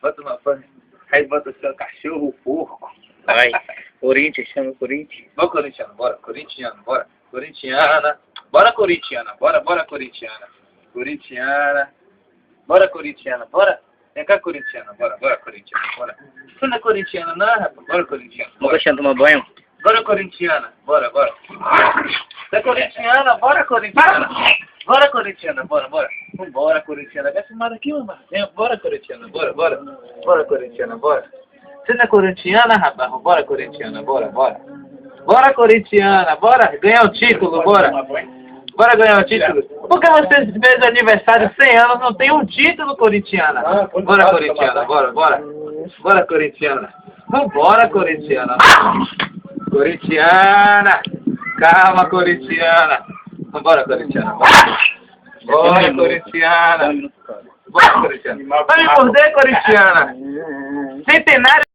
Bota uma fã. Aí bota o seu cachorro, o porco. Vai. Corinthians, chama o Corinthians. Bora, corintiano, bora. Corintiano, bora. Corintiana. Bora, corintiana. Bora, corintiana. Corintiana. Bora, corintiana, bora. Vem cá, corintiana. Bora, corintiana, bora. Você não é corintiana, não, rapaz? Bora, corintiana. Vou gostando de tomar banho. Bora, corintiana. Bora. Você é corintiana? Bora, corintiana. Bora, corintiana. Bora. Vambora, corintiana. Vai filmar aqui, mamãe. Bora, corintiana. Bora. Bora, corintiana. Bora. Você não é corintiana, rapaz? Bora, corintiana. Bora. Bora, corintiana. Bora ganhar o título, bora. Bora ganhar o título. Por que você fez aniversário 100 anos, não tem um título, corintiana? Bora, corintiana. Bora. Bora, corintiana. Vambora, corintiana. Corintiana. Calma, corintiana. Vambora, corintiana. Bora, corintiana. Bora, corintiana. Vai me morder, corintiana. Centenário.